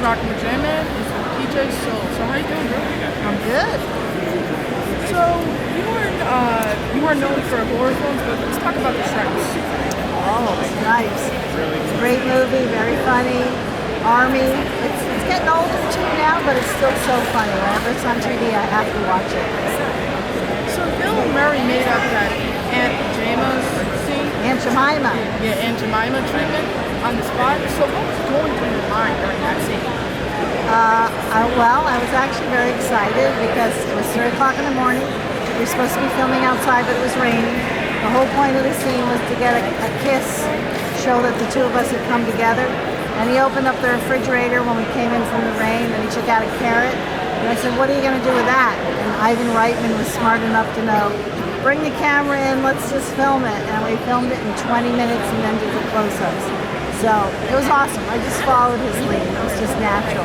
rocking with J-Man. He's with PJ Soul. So how you doing, bro? I'm good. So you are known for horror films, but let's talk about the Stripes. Oh, nice. Great movie, very funny. Army. It's getting older too now, but it's still so funny. Whenever it's on TV, I have to watch it. So Bill Murray made up that Aunt Jemima's scene. Aunt Jemima. Yeah, Aunt Jemima treatment on the spot. So what was going through your mind during that scene? Well, I was actually very excited because it was 3 o'clock in the morning. We were supposed to be filming outside, but it was raining. The whole point of the scene was to get a kiss, show that the two of us had come together. And he opened up the refrigerator when we came in from the rain, and he took out a carrot. And I said, "What are you going to do with that?" And Ivan Reitman was smart enough to know, "Bring the camera in, let's just film it." And we filmed it in 20 minutes and then did the close-ups. So it was awesome. I just followed his lead. It was just natural.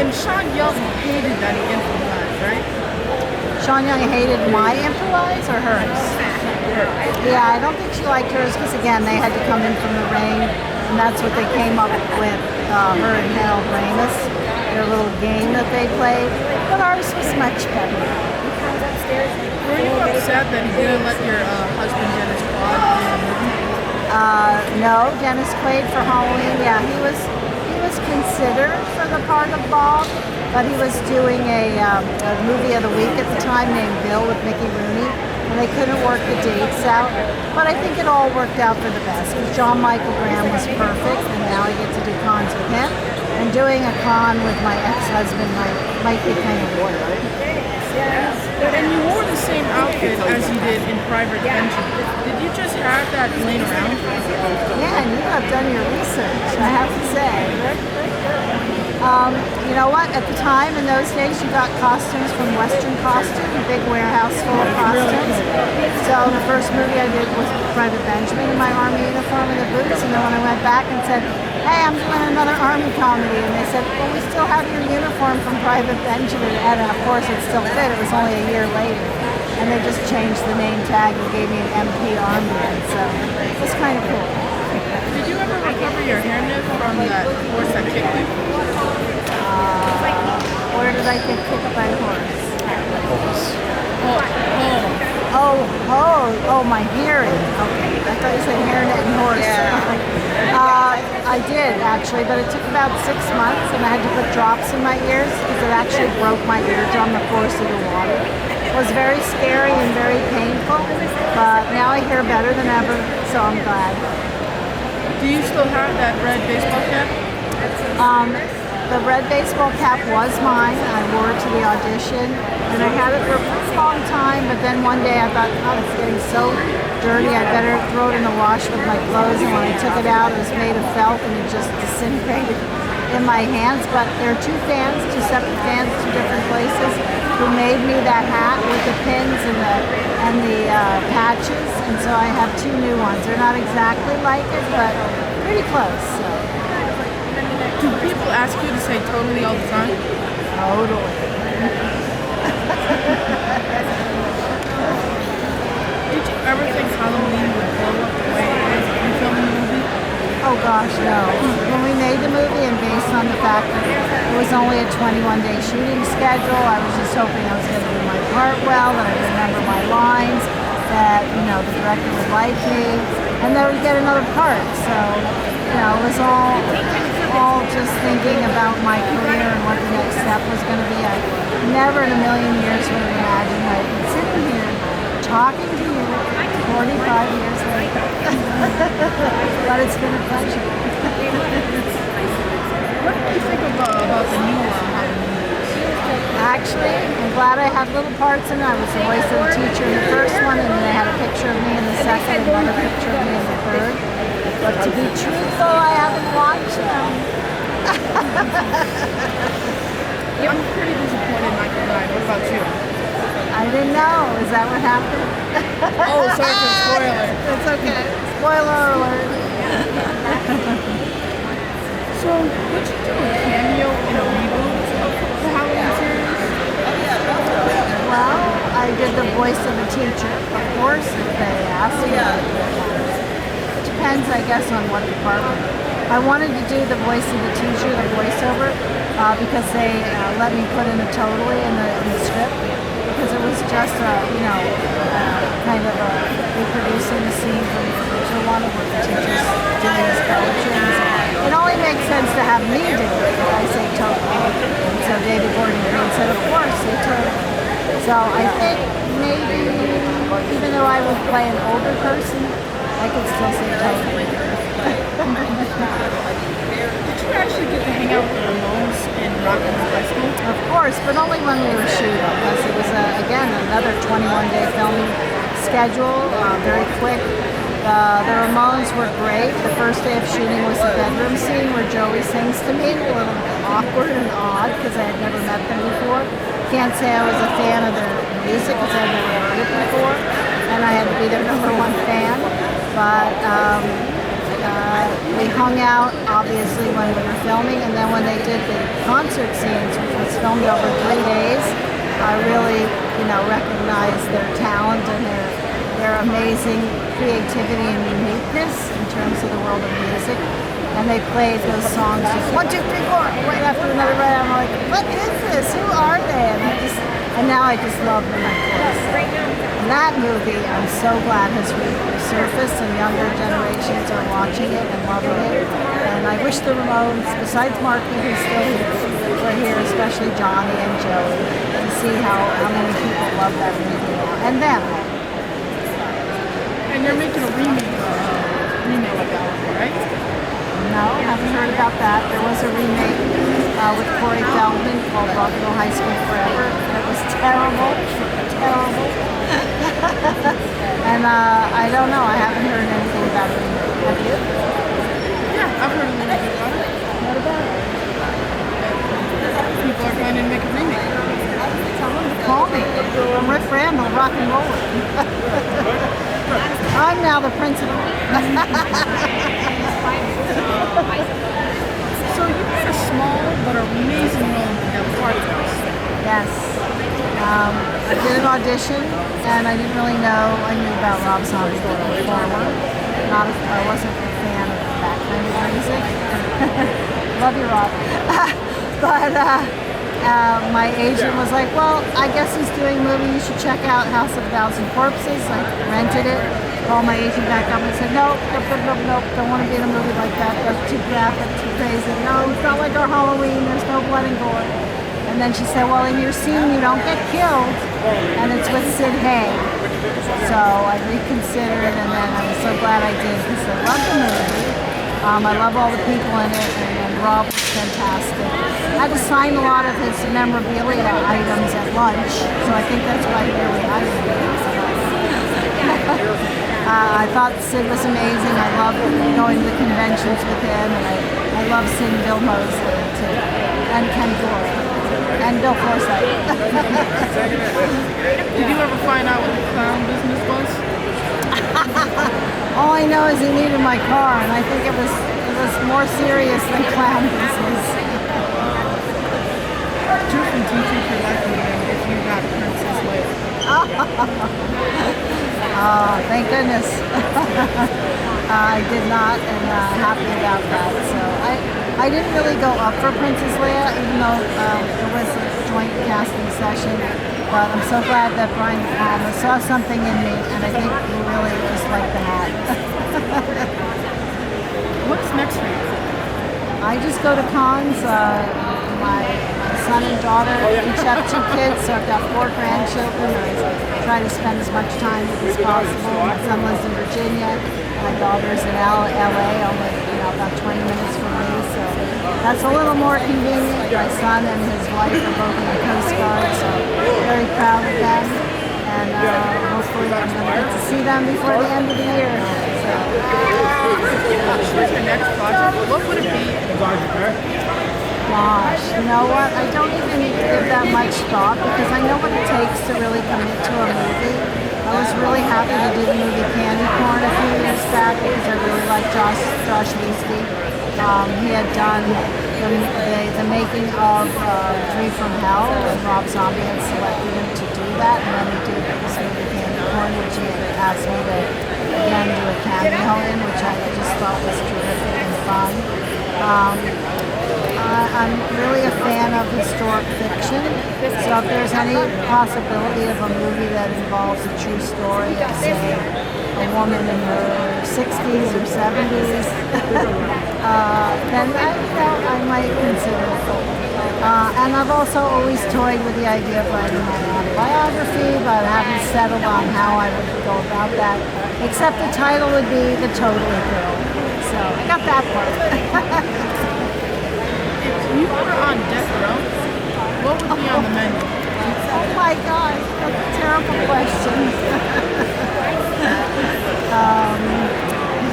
And Sean Young hated that he improvised, right? Sean Young hated my improvise or hers? Yeah, I don't think she liked hers because, again, they had to come in from the rain. And that's what they came up with, her and Harold Ramis, their little game that they played. But ours was much better. Were you upset that he didn't let your husband Dennis Quaid in the movie? No, Dennis Quaid for Halloween. Yeah, he was considered for the part of Bob, but he was doing a movie of the week at the time named Bill with Mickey Rooney. And they couldn't work the dates out, but I think it all worked out for the best because John Michael Graham was perfect, and now I get to do cons with him. And doing a con with my ex-husband might be kind of weird. And you wore the same outfit as you did in Private Benjamin. Did you just have that laying around? Yeah, and you have done your research, I have to say. You know what? At the time, in those days, you got costumes from Western Costume, a big warehouse full of costumes. So the first movie I did was Private Benjamin in my Army uniform and the boots. And then when I went back and said, "Hey, I'm doing another Army comedy," and they said, "Well, we still have your uniform from Private Benjamin." And of course, it still fit. It was only a year later. And they just changed the name tag and gave me an MP Army. And so it was kind of cool. Did you ever recover your hairnet from that horse that kicked you? Where did I get kicked by a horse? Oh, my hearing. Okay, I thought you said hairnet and horse. Yeah. I did actually, but it took about 6 months, and I had to put drops in my ears because it actually broke my eardrum the force of the water. It was very scary and very painful, but now I hear better than ever, so I'm glad. Do you still have that red baseball cap? The red baseball cap was mine. I wore it to the audition, and I had it for a pretty long time, but then one day I thought, oh, it's getting so dirty, I better throw it in the wash with my clothes, and when I took it out, it was made of felt, and it just disintegrated in my hands. But there are two separate fans, two different places, who made me that hat with the pins and the patches, and so I have 2 new ones. They're not exactly like it, but pretty close. So. Do people ask you to say totally all the time? Totally. Did you ever think Halloween would blow up the way it is when you filmed the movie? Oh gosh, no. When we made the movie, and based on the fact that it was only a 21-day shooting schedule, I was just hoping I was going to do my part well, that I'd remember my lines, that, the director would like me, and that I would get another part. So, it was all just thinking about my career and what the next step was going to be. I never in a million years would have imagined I'd be sitting here talking to you 45 years later. But it's been a pleasure. What do you think about the new Halloween? Actually, I'm glad I had little parts in it. I was the voice of the teacher in the first one, and then they had a picture of me in the second, and another picture of me in the third. But to be truthful, I haven't watched them. I'm pretty disappointed Michael died. What about you? I didn't know. Is that what happened? Oh, sorry for the spoiler. It's okay. Spoiler alert. So, would you do a cameo in a reboot of the Halloween series? Well, I did the voice of the teacher, of course, if they asked me. It depends, I guess, on what department. I wanted to do the voice of the teacher, the voiceover, because they let me put in a totally in the script, because it was just kind of reproducing the scene from the original one of what the teacher's doing his poetry. So it only makes sense to have me do it if I say totally. And so David Gordon Green said, of course, say totally. So I think maybe, even though I would play an older person, I could still say totally. Did you actually get to hang out with the Ramones in Rockland High School? Of course, but only when we were shooting, because it was, again, another 21-day filming schedule, very quick. The Ramones were great. The first day of shooting was the bedroom scene where Joey sings to me, a little awkward and odd, because I had never met them before. Can't say I was a fan of their music, because I had never heard it before, and I had to be their #1 fan. But we hung out, obviously, when we were filming, and then when they did the concert scenes, which was filmed over 3 days, I really, recognized their talent and their amazing creativity and uniqueness in terms of the world of music. And they played those songs just 1, 2, 3, 4, right after another, right. I'm like, what is this? Who are they? And now I just love them, of course. And that movie, I'm so glad has resurfaced, and younger generations are watching it and loving it. And I wish the Ramones, besides Marky, who's still here, were here, especially Johnny and Joey, to see how many people love that movie now. And them. And you're making a remake of that one, right? No, haven't heard about that. There was a remake with Corey Feldman called Rockville High School Forever. It was terrible, terrible. And I don't know. I haven't heard anything about it. Have you? Yeah, I've heard a little bit about it. What about it? People are planning to make a remake. Tell them to call me. I'm Rick Randall, rock and roll. I'm now the principal. So you had a small but amazing role in that part of this. Yes. I did an audition, and I didn't really know. I knew about Rob Zombie former. I wasn't a fan of that kind of music. Love you, Rob. But my agent was like, well, I guess he's doing a movie. You should check out House of a Thousand Corpses. I rented it. Called my agent back up and said, nope, don't want to be in a movie like that. That's too graphic, too crazy. No, it's not like our Halloween. There's no blood and gore. And then she said, well, in your scene, you don't get killed. And it's with Sid Haig. So I reconsidered, and then I was so glad I did, because I love the movie. I love all the people in it, and Rob was fantastic. I had to sign a lot of his memorabilia items at lunch, so I think that's why he really hired me. I thought Sid was amazing. I loved going to the conventions with him, and I love seeing Bill Moseley too, and Ken Gore, and Bill Forsythe. Did you ever find out what the clown business was? All I know is he needed my car, and I think it was more serious than clown business. Two from teaching for life if you got Princess Leia. Oh, thank goodness. I did not, and happy about that. So I didn't really go up for Princess Leia, even though there was a joint casting session. But I'm so glad that Brian De Palma saw something in me, and I think he really just liked the hat. What's next for you? I just go to cons. My son and daughter each have 2 kids, so I've got 4 grandchildren. I try to spend as much time with as possible. My son lives in Virginia. My daughter's in LA, only about 20 minutes from me, so that's a little more convenient. My son and his wife are both in the Coast Guard, so very proud of them. And hopefully I'm going to get to see them before the end of the year. So. What's your next project? What would it be? Gosh, you know what? I don't even give that much thought, because I know what it takes to really commit to a movie. I was really happy to do the movie Candy Corn a few years back, because I really like Josh Leesky. He had done the making of Three from Hell, and Rob Zombie had selected him to do that, and then he did this movie Candy Corn, which he had asked me to again do a cameo in, which I just thought was terrific and fun. I'm really a fan of historic fiction, so if there's any possibility of a movie that involves a true story of, say, a woman in her 60s or 70s, then I might consider it. And I've also always toyed with the idea of writing my autobiography, but I haven't settled on how I would go about that, except the title would be The Totally Girl. So I got that part. If you were on death row, what would be on the menu? Oh my God, that's a terrible question.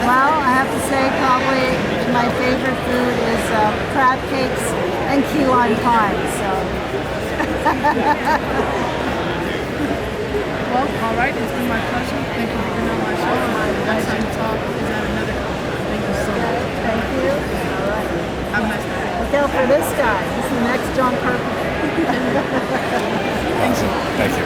Well, I have to say probably my favorite food is crab cakes and key lime pie. So. Well, all right, it's been my pleasure. Thank you for being on my show. Next time we talk is at another. Thank you so much. Thank you. All right. Have a nice day. Look out for this guy. He's the next John Carpenter. Thank you. Thank you.